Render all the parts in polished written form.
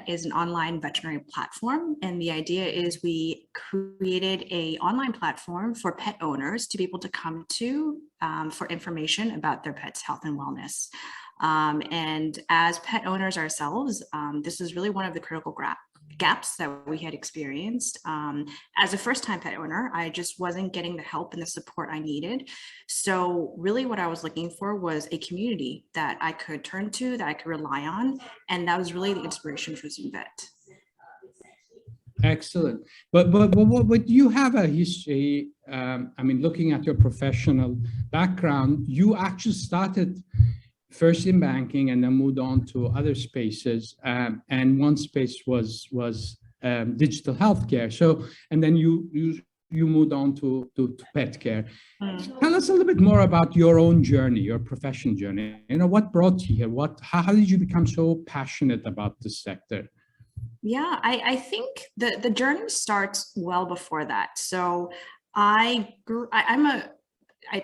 is an online veterinary platform, and the idea is we created an online platform for pet owners to be able to come to for information about their pet's health and wellness. And as pet owners ourselves, this is really one of the critical gaps that we had experienced. As a first-time pet owner, I just wasn't getting the help and the support I needed. So really what I was looking for was a community that I could turn to, that I could rely on. And that was really the inspiration for ZumVet. Excellent. But you have a history, I mean, looking at your professional background, you actually started first in banking and then moved on to other spaces. And one space was digital healthcare. So, and then you moved on to pet care. Tell us a little bit more about your own journey, your professional journey. You know, what brought you here? How did you become so passionate about this sector? Yeah, I think the journey starts well before that. So I'd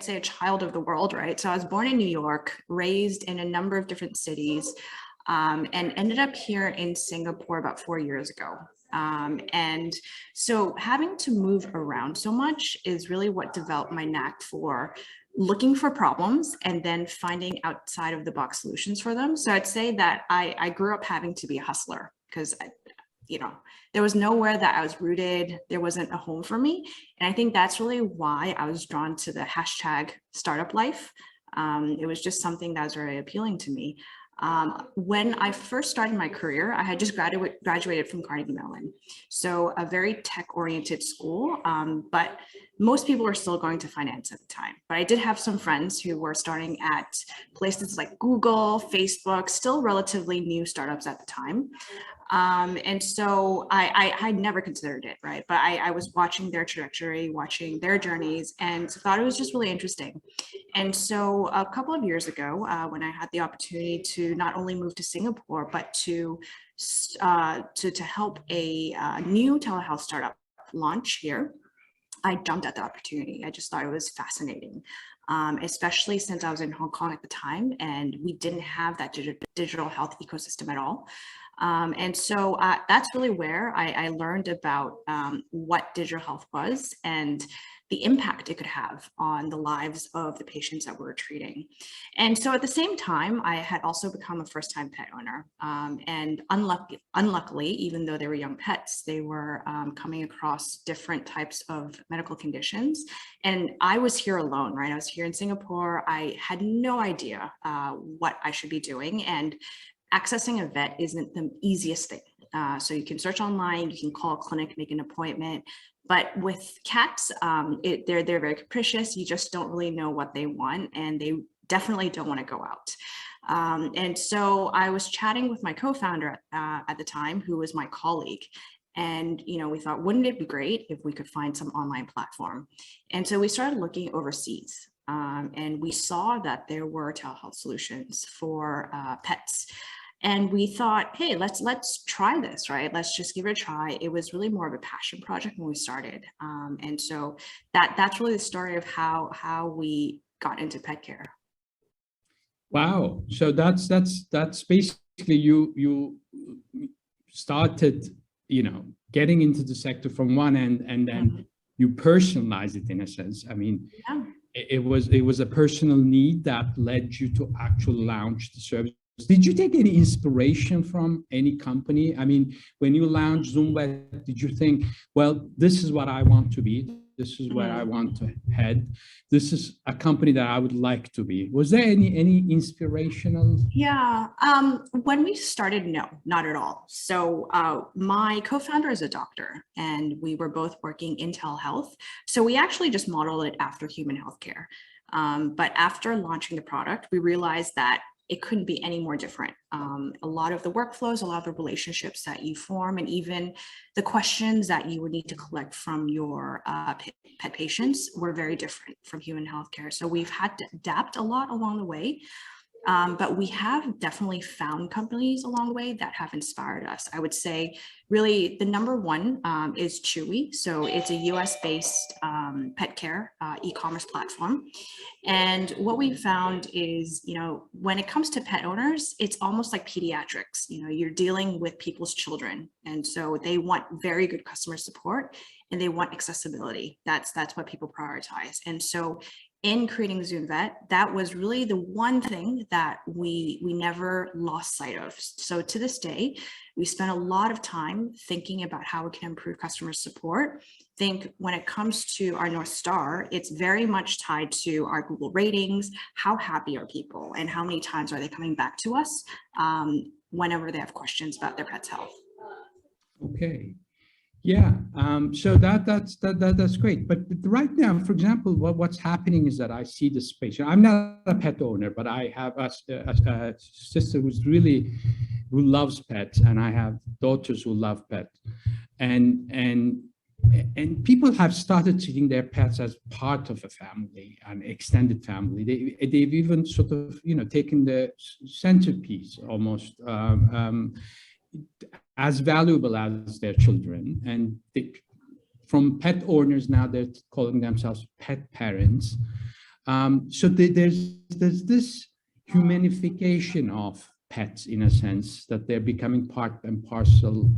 say a child of the world, right? So I was born in New York, raised in a number of different cities, and ended up here in Singapore about 4 years ago. And so having to move around so much is really what developed my knack for looking for problems and then finding outside of the box solutions for them. So I'd say that I grew up having to be a hustler because there was nowhere that I was rooted. There wasn't a home for me. And I think that's really why I was drawn to the hashtag startup life. It was just something that was very appealing to me. When I first started my career, I had just graduated from Carnegie Mellon. So a very tech-oriented school, but most people were still going to finance at the time. But I did have some friends who were starting at places like Google, Facebook, still relatively new startups at the time. And so I had never considered it, right? But I was watching their trajectory, watching their journeys, and thought it was just really interesting. And so a couple of years ago, when I had the opportunity to not only move to Singapore, but to help a new telehealth startup launch here, I jumped at the opportunity. I just thought it was fascinating. Especially since I was in Hong Kong at the time and we didn't have that digital health ecosystem at all. And so that's really where I learned about what digital health was and the impact it could have on the lives of the patients that we were treating. And so at the same time, I had also become a first-time pet owner. And unluckily, even though they were young pets, they were coming across different types of medical conditions. And I was here alone, right? I was here in Singapore. I had no idea what I should be doing. And accessing a vet isn't the easiest thing. So you can search online, you can call a clinic, make an appointment. But with cats, they're very capricious. You just don't really know what they want, and they definitely don't want to go out. And so I was chatting with my co-founder at the time, who was my colleague. And, we thought, wouldn't it be great if we could find some online platform? And so we started looking overseas. And we saw that there were telehealth solutions for pets. And we thought, hey, let's try this, right? Let's just give it a try. It was really more of a passion project when we started. And so that's really the story of how we got into pet care. Wow. So that's basically you started, getting into the sector from one end, and then you personalize it in a sense. I mean, yeah. It was a personal need that led you to actually launch the service. Did you take any inspiration from any company? I mean, when you launched ZumVet, did you think, well, this is what I want to be. This is where I want to head. This is a company that I would like to be. Was there any inspirational? Yeah, when we started, no, not at all. So my co-founder is a doctor and we were both working in telehealth. So we actually just modeled it after human healthcare. But after launching the product, we realized that it couldn't be any more different. A lot of the workflows, a lot of the relationships that you form, and even the questions that you would need to collect from your pet patients were very different from human healthcare. So we've had to adapt a lot along the way. But we have definitely found companies along the way that have inspired us. I would say really the number one is Chewy. So it's a US based pet care e-commerce platform. And what we found is, when it comes to pet owners, it's almost like pediatrics. You're dealing with people's children. And so they want very good customer support and they want accessibility. That's what people prioritize. And so in creating ZumVet, that was really the one thing that we never lost sight of. So to this day, we spend a lot of time thinking about how we can improve customer support. Think when it comes to our North Star, it's very much tied to our Google ratings, how happy are people, and how many times are they coming back to us whenever they have questions about their pet's health. Okay. Yeah, so that's great. But right now, for example, what's happening is that I see the space. I'm not a pet owner, but I have a sister who loves pets, and I have daughters who love pets, and people have started treating their pets as part of a family, an extended family. They've even sort of taken the centerpiece almost. As valuable as their children, and from pet owners now they're calling themselves pet parents. So there's this humanification of pets in a sense that they're becoming part and parcel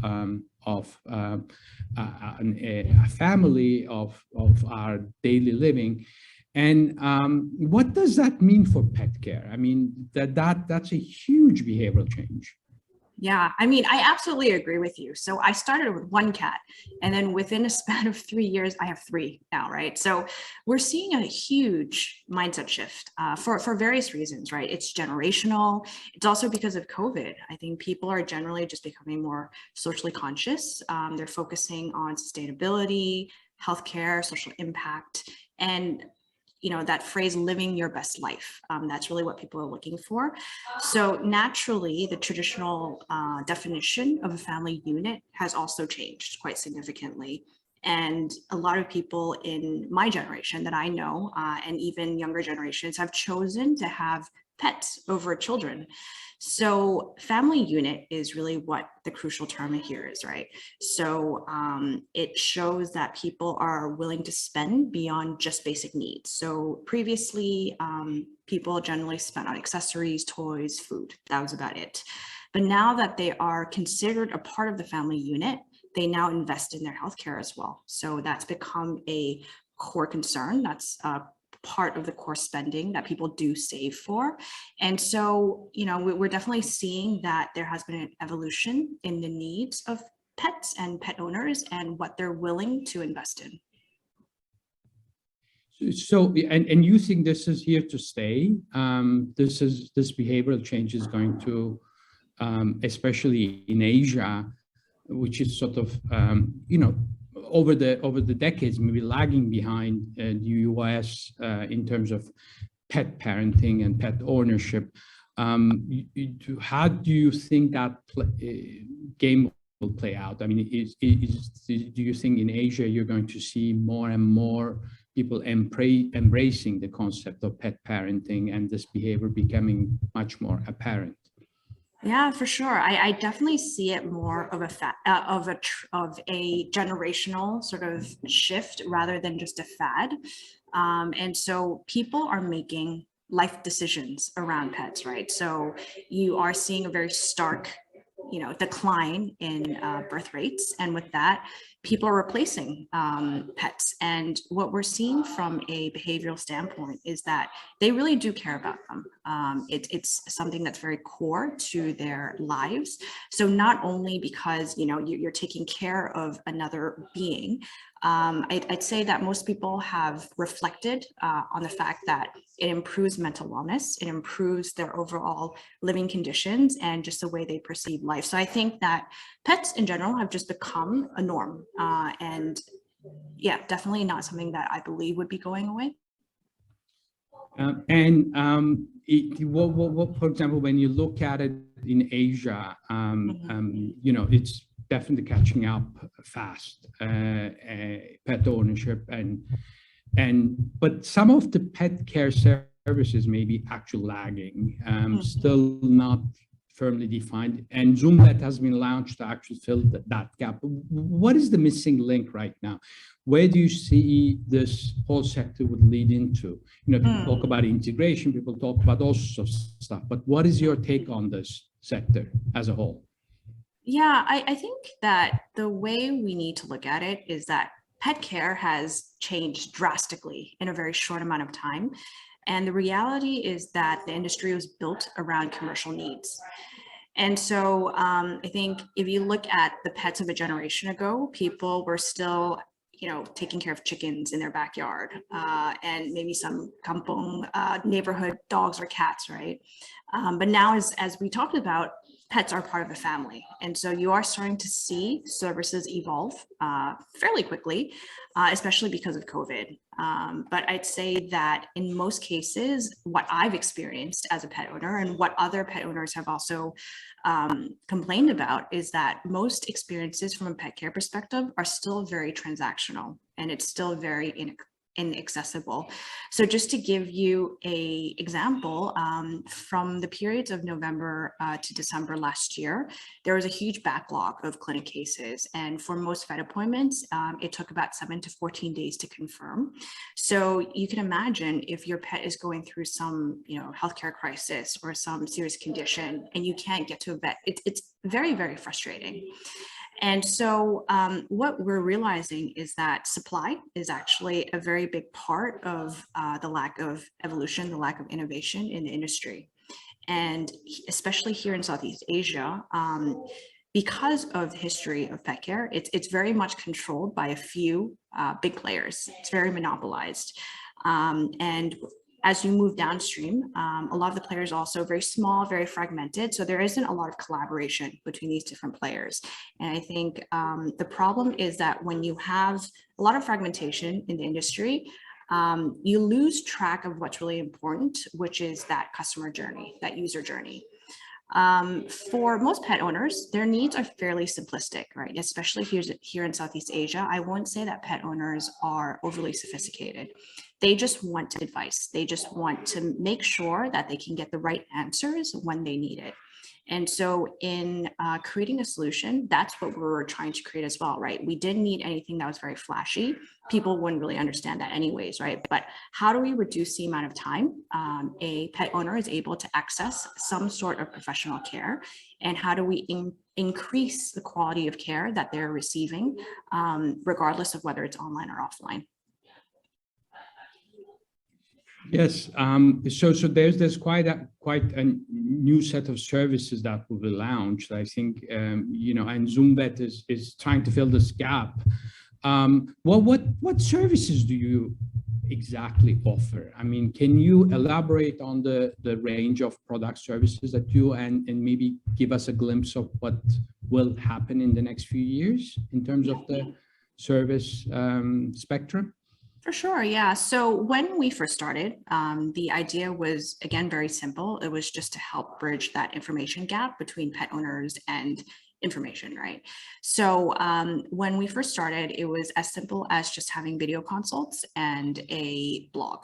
of a family of our daily living. And what does that mean for pet care? I mean, that's a huge behavioral change. Yeah, I mean, I absolutely agree with you. So I started with one cat, and then within a span of 3 years, I have 3 now, right? So we're seeing a huge mindset shift for various reasons, right? It's generational. It's also because of COVID. I think people are generally just becoming more socially conscious. They're focusing on sustainability, healthcare, social impact, and that phrase, living your best life. That's really what people are looking for. So naturally, the traditional definition of a family unit has also changed quite significantly. And a lot of people in my generation that I know, and even younger generations, have chosen to have pets over children. So family unit is really what the crucial term here is, right? So it shows that people are willing to spend beyond just basic needs. So previously, people generally spent on accessories, toys, food. That was about it. But now that they are considered a part of the family unit, they now invest in their healthcare as well. So that's become a core concern. That's part of the core spending that people do save for. And so, we're definitely seeing that there has been an evolution in the needs of pets and pet owners and what they're willing to invest in. So, and you think this is here to stay? This behavioral change is going to, especially in Asia, which is sort of, over the decades, maybe lagging behind the US in terms of pet parenting and pet ownership. How do you think that game will play out? I mean, do you think in Asia you're going to see more and more people embracing the concept of pet parenting and this behavior becoming much more apparent? Yeah, for sure. I definitely see it more of a generational sort of shift rather than just a fad. And so people are making life decisions around pets, right? So you are seeing a very stark, decline in birth rates. And with that, people are replacing pets. And what we're seeing from a behavioral standpoint is that they really do care about them. It's something that's very core to their lives. So not only because, you're taking care of another being, I'd say that most people have reflected on the fact that it improves mental wellness, it improves their overall living conditions and just the way they perceive life. So I think that pets in general have just become a norm. And yeah, definitely not something that I believe would be going away. For example, when you look at it in Asia, it's definitely catching up fast, pet ownership, but some of the pet care services may be actually lagging, still not firmly defined, and ZumVet has been launched to actually fill that gap. What is the missing link right now? Where do you see this whole sector would lead into? People talk about integration, people talk about all sorts of stuff, but what is your take on this sector as a whole? Yeah, I think that the way we need to look at it is that pet care has changed drastically in a very short amount of time. And the reality is that the industry was built around commercial needs. And so I think if you look at the pets of a generation ago, people were still, taking care of chickens in their backyard and maybe some kampong neighborhood dogs or cats, right? But now, as we talked about, pets are part of the family. And so you are starting to see services evolve fairly quickly, especially because of COVID. But I'd say that in most cases, what I've experienced as a pet owner and what other pet owners have also complained about is that most experiences from a pet care perspective are still very transactional, and it's still very inaccessible. So just to give you an example, from the periods of November to December last year, there was a huge backlog of clinic cases. And for most vet appointments, it took about 7 to 14 days to confirm. So you can imagine if your pet is going through some, healthcare crisis or some serious condition and you can't get to a vet, it's very, very frustrating. And so what we're realizing is that supply is actually a very big part of the lack of evolution, the lack of innovation in the industry. And especially here in Southeast Asia, because of the history of pet care, it's very much controlled by a few big players. It's very monopolized. And as you move downstream, a lot of the players are also very small, very fragmented. So there isn't a lot of collaboration between these different players. And I think the problem is that when you have a lot of fragmentation in the industry, you lose track of what's really important, which is that customer journey, that user journey. For most pet owners, their needs are fairly simplistic, right? Especially here in Southeast Asia. I won't say that pet owners are overly sophisticated. They just want advice. They just want to make sure that they can get the right answers when they need it. And so in creating a solution, that's what we're trying to create as well, right? We didn't need anything that was very flashy. People wouldn't really understand that anyways, right? But how do we reduce the amount of time a pet owner is able to access some sort of professional care? And how do we increase the quality of care that they're receiving, regardless of whether it's online or offline? Yes, so there's quite a new set of services that will be launched. I think and ZumVet is trying to fill this gap. What services do you exactly offer? I mean, can you elaborate on the range of product services that you and maybe give us a glimpse of what will happen in the next few years in terms of the service spectrum? For sure, yeah. So when we first started, the idea was, again, very simple. It was just to help bridge that information gap between pet owners and information, right? So when we first started, it was as simple as just having video consults and a blog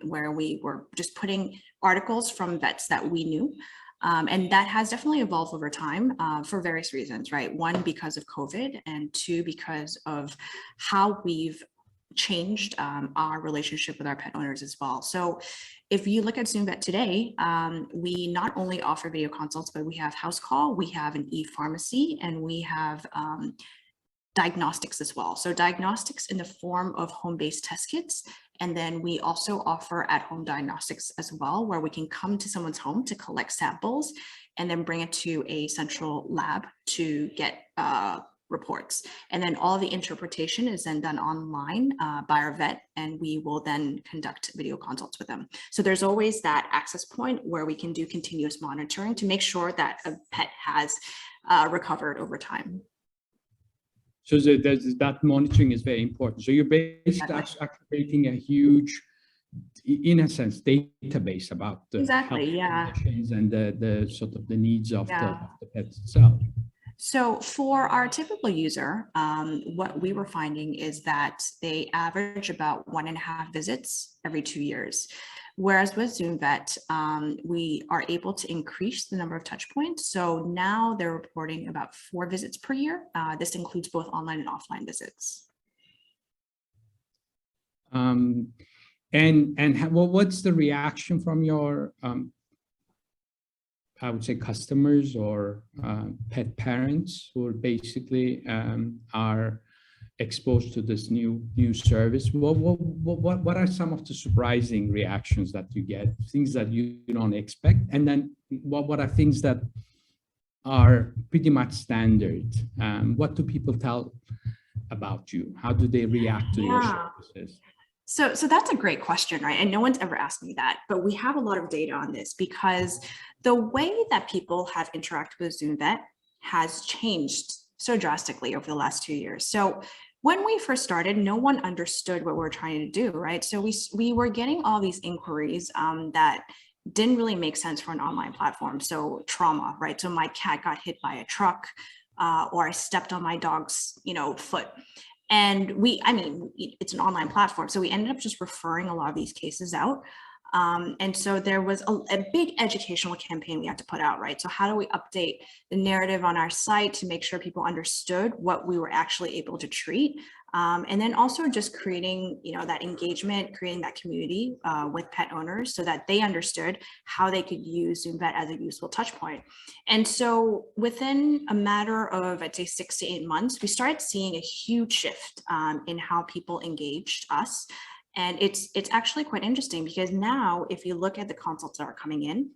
where we were just putting articles from vets that we knew. And that has definitely evolved over time for various reasons, right? One, because of COVID, and two, because of how we've changed our relationship with our pet owners as well. So if you look at ZumVet today, we not only offer video consults, but we have house call, we have an e-pharmacy, and we have diagnostics as well. So diagnostics in the form of home-based test kits. And then we also offer at-home diagnostics as well, where we can come to someone's home to collect samples and then bring it to a central lab to get reports. And then all the interpretation is then done online by our vet, and we will then conduct video consults with them. So there's always that access point where we can do continuous monitoring to make sure that a pet has recovered over time. So that monitoring is very important. So you're basically creating a huge, in a sense, database about the health conditions and the sort of the needs of the pet itself. So for our typical user, what we were finding is that they average about 1.5 visits every 2 years, Whereas with ZumVet, we are able to increase the number of touch points. So now they're reporting about 4 visits per year. This includes both online and offline visits. What's the reaction from your, I would say, customers or pet parents who are basically are exposed to this new service? What are some of the surprising reactions that you get, things that you don't expect? And then what are things that are pretty much standard? What do people tell about you? How do they react to your services? So that's a great question, right? And no one's ever asked me that, but we have a lot of data on this because the way that people have interacted with ZumVet has changed so drastically over the last 2 years. So when we first started, no one understood what we were trying to do, right? So we were getting all these inquiries that didn't really make sense for an online platform. So trauma, right? So my cat got hit by a truck, or I stepped on my dog's, foot. And it's an online platform. So we ended up just referring a lot of these cases out. And so there was a big educational campaign we had to put out, right? So how do we update the narrative on our site to make sure people understood what we were actually able to treat? And then also just creating, that engagement, creating that community with pet owners so that they understood how they could use ZumVet as a useful touch point. And so within a matter of, I'd say, 6 to 8 months, we started seeing a huge shift in how people engaged us. And it's actually quite interesting because now if you look at the consults that are coming in,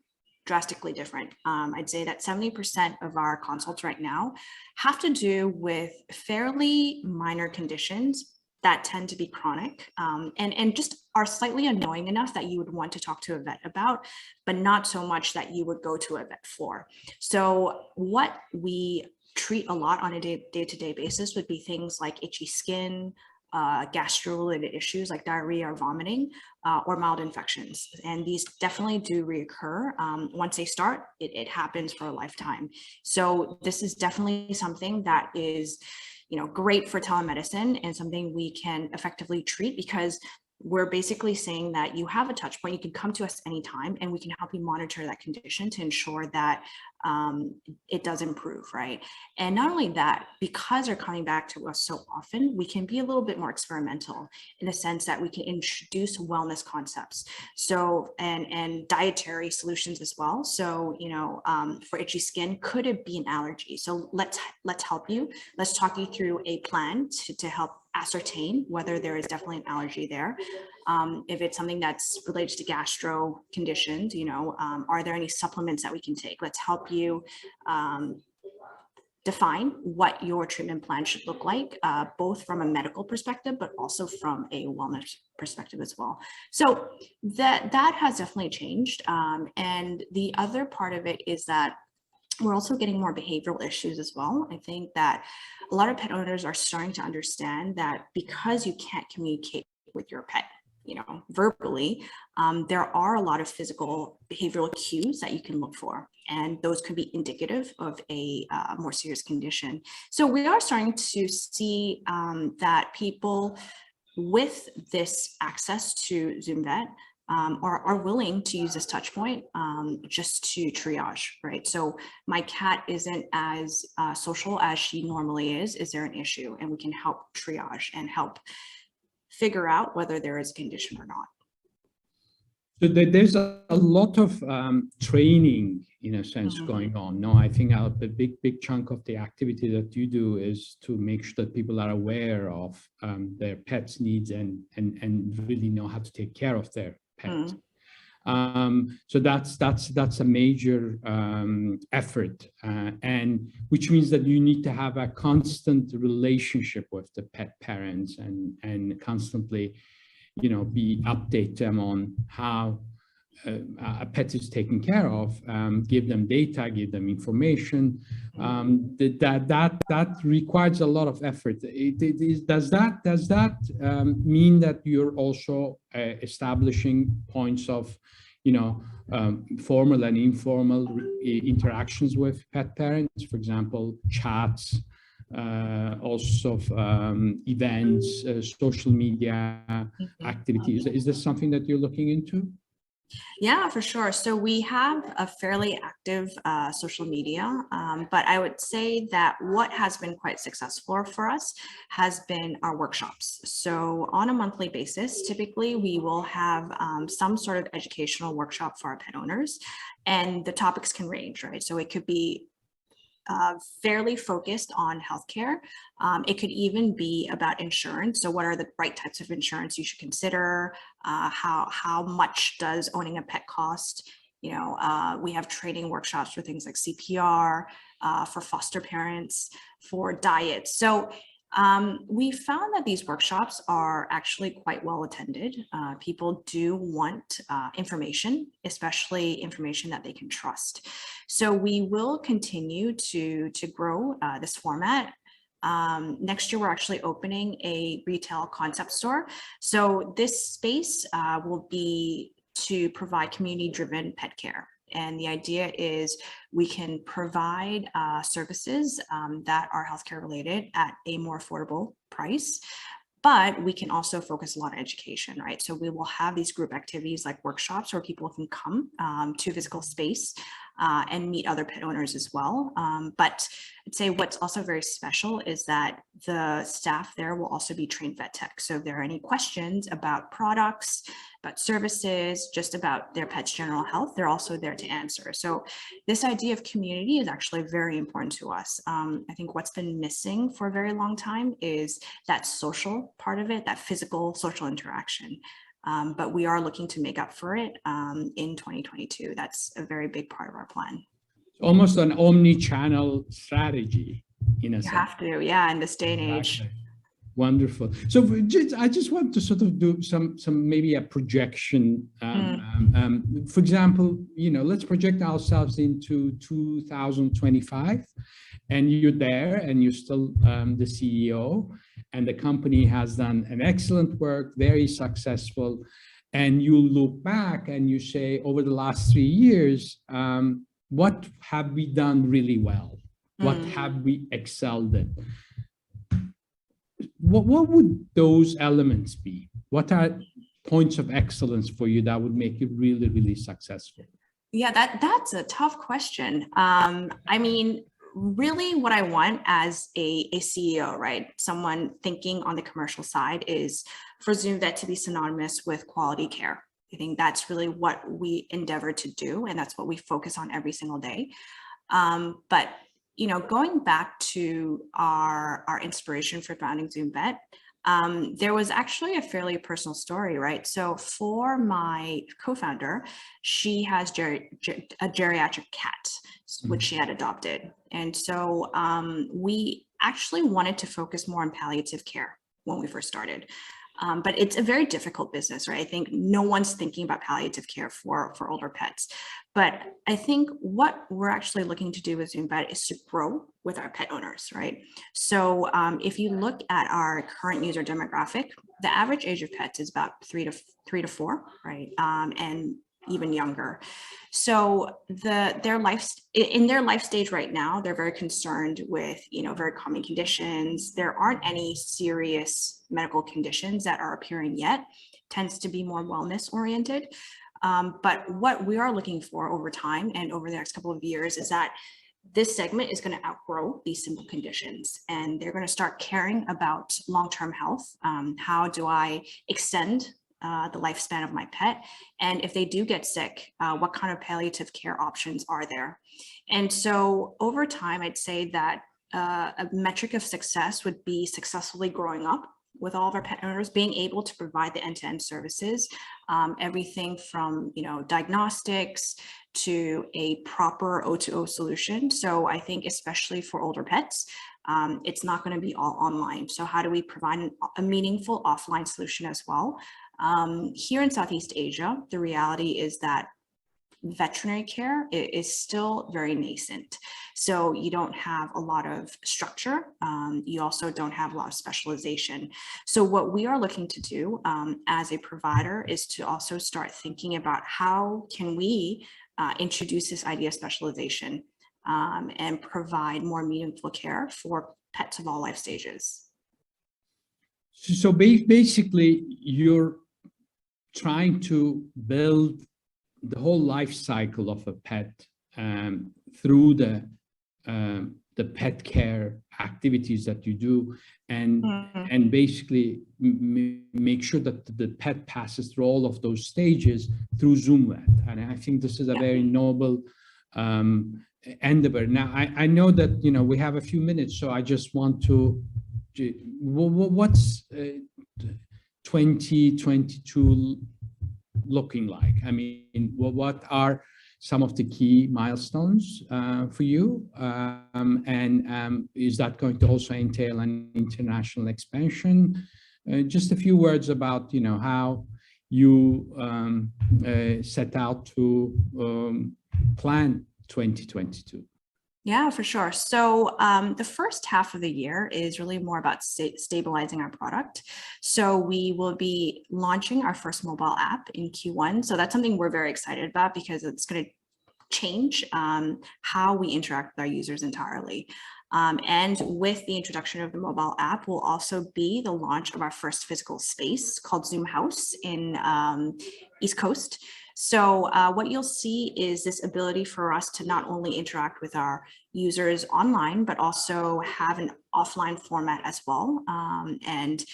drastically different. I'd say that 70% of our consults right now have to do with fairly minor conditions that tend to be chronic and just are slightly annoying enough that you would want to talk to a vet about, but not so much that you would go to a vet for. So what we treat a lot on a day-to-day basis would be things like itchy skin, gastro-related issues like diarrhea or vomiting, or mild infections. And these definitely do reoccur. Once they start, it happens for a lifetime. So this is definitely something that is, great for telemedicine and something we can effectively treat because we're basically saying that you have a touch point, you can come to us anytime and we can help you monitor that condition to ensure that it does improve, right? And not only that, because they're coming back to us so often, we can be a little bit more experimental in the sense that we can introduce wellness concepts. So, and dietary solutions as well. So, for itchy skin, could it be an allergy? So let's help you. Let's talk you through a plan to help ascertain whether there is definitely an allergy there. If it's something that's related to gastro conditions, are there any supplements that we can take? Let's help you define what your treatment plan should look like, both from a medical perspective, but also from a wellness perspective as well. So that has definitely changed. And the other part of it is that we're also getting more behavioral issues as well. I think that a lot of pet owners are starting to understand that because you can't communicate with your pet, verbally, there are a lot of physical behavioral cues that you can look for, and those could be indicative of a more serious condition. So we are starting to see that people with this access to ZumVet are willing to use this touch point just to triage, right? So my cat isn't as social as she normally is. Is there an issue? And we can help triage and help figure out whether there is a condition or not. So there's a lot of training, in a sense, going on. No, I think a big chunk of the activity that you do is to make sure that people are aware of their pets' needs and really know how to take care of their pets. So that's a major effort, and which means that you need to have a constant relationship with the pet parents and constantly, update them on how a pet is taken care of, give them data, give them information. That requires a lot of effort. Does that mean that you're also establishing points of, formal and informal interactions with pet parents, for example, chats, also events, social media activities? Is this something that you're looking into? Yeah, for sure. So we have a fairly active social media, but I would say that what has been quite successful for us has been our workshops. So on a monthly basis, typically we will have some sort of educational workshop for our pet owners, and the topics can range, right? So it could be fairly focused on healthcare. It could even be about insurance. So what are the right types of insurance you should consider? How much does owning a pet cost? We have training workshops for things like CPR, for foster parents, for diet. So we found that these workshops are actually quite well attended. People do want information, especially information that they can trust. So we will continue to grow this format. Next year, we're actually opening a retail concept store. So this space will be to provide community-driven pet care. And the idea is we can provide services that are healthcare related at a more affordable price. But we can also focus a lot on education, right? So we will have these group activities like workshops where people can come to physical space and meet other pet owners as well. But I'd say what's also very special is that the staff there will also be trained vet tech. So if there are any questions about products, about services, just about their pet's general health, they're also there to answer. So this idea of community is actually very important to us. I think what's been missing for a very long time is that social part of it, that physical social interaction. But we are looking to make up for it in 2022. That's a very big part of our plan. Almost an omni-channel strategy in a You sense. have to, yeah, in this day and age. Exactly. Wonderful. So I just want to sort of do some maybe a projection. For example, let's project ourselves into 2025, and you're there, and you're still the CEO, and the company has done an excellent work, very successful, and you look back and you say, over the last 3 years, what have we done really well? What have we excelled in? What would those elements be? What are points of excellence for you that would make you really, really successful? Yeah, that's a tough question. I mean, really what I want as a CEO, right? Someone thinking on the commercial side is for ZumVet to be synonymous with quality care. I think that's really what we endeavor to do, and that's what we focus on every single day. But going back to our inspiration for founding ZumVet, there was actually a fairly personal story, right? So for my co-founder, she has a geriatric cat, which she had adopted. And so we actually wanted to focus more on palliative care when we first started. But it's a very difficult business, right? I think no one's thinking about palliative care for older pets. But I think what we're actually looking to do with ZumVet is to grow with our pet owners, right? So if you look at our current user demographic, the average age of pets is about three to four, right? And even younger. So in their life stage right now, they're very concerned with, very common conditions. There aren't any serious medical conditions that are appearing yet. Tends to be more wellness oriented. But what we are looking for over time and over the next couple of years is that this segment is going to outgrow these simple conditions, and they're going to start caring about long-term health. How do I extend the lifespan of my pet? And if they do get sick, what kind of palliative care options are there? And so over time, I'd say that a metric of success would be successfully growing up with all of our pet owners, being able to provide the end-to-end services, everything from diagnostics to a proper O2O solution. So I think especially for older pets, it's not going to be all online. So how do we provide a meaningful offline solution as well? Here in Southeast Asia, the reality is that veterinary care is still very nascent. So you don't have a lot of structure. You also don't have a lot of specialization. So what we are looking to do as a provider is to also start thinking about how can we introduce this idea of specialization and provide more meaningful care for pets of all life stages. So basically, you're trying to build the whole life cycle of a pet through the pet care activities that you do, and basically make sure that the pet passes through all of those stages through ZumVet. And I think this is a very noble endeavor. Now, I know that, you know, we have a few minutes, so I just want to, what's 2022 looking like? I mean, what are some of the key milestones for you? Is that going to also entail an international expansion? Just a few words about, you know, how you set out to plan 2022. Yeah, for sure. So the first half of the year is really more about stabilizing our product. So we will be launching our first mobile app in Q1. So that's something we're very excited about because it's going to change how we interact with our users entirely. And with the introduction of the mobile app will also be the launch of our first physical space called Zoom House in East Coast. So what you'll see is this ability for us to not only interact with our users online, but also have an offline format as well, and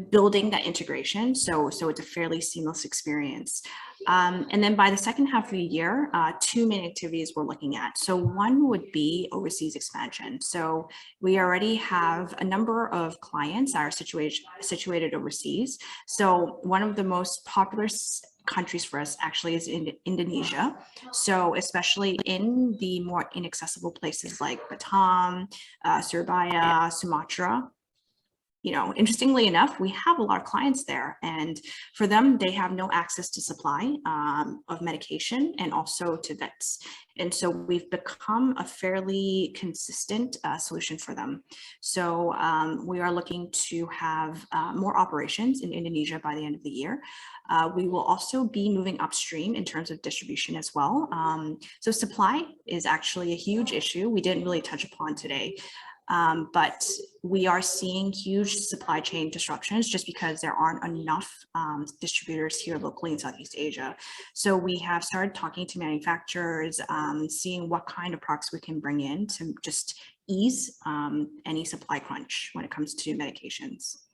building that integration. So it's a fairly seamless experience. And then by the second half of the year, two main activities we're looking at. So one would be overseas expansion. So we already have a number of clients that are situated overseas. So one of the most popular countries for us actually is in Indonesia. So especially in the more inaccessible places like Batam, Surabaya, Sumatra. You know, interestingly enough, we have a lot of clients there, and for them, they have no access to supply of medication and also to vets. And so we've become a fairly consistent solution for them. So we are looking to have more operations in Indonesia by the end of the year. We will also be moving upstream in terms of distribution as well. So supply is actually a huge issue we didn't really touch upon today. But we are seeing huge supply chain disruptions just because there aren't enough distributors here locally in Southeast Asia. So we have started talking to manufacturers, seeing what kind of products we can bring in to just ease any supply crunch when it comes to medications.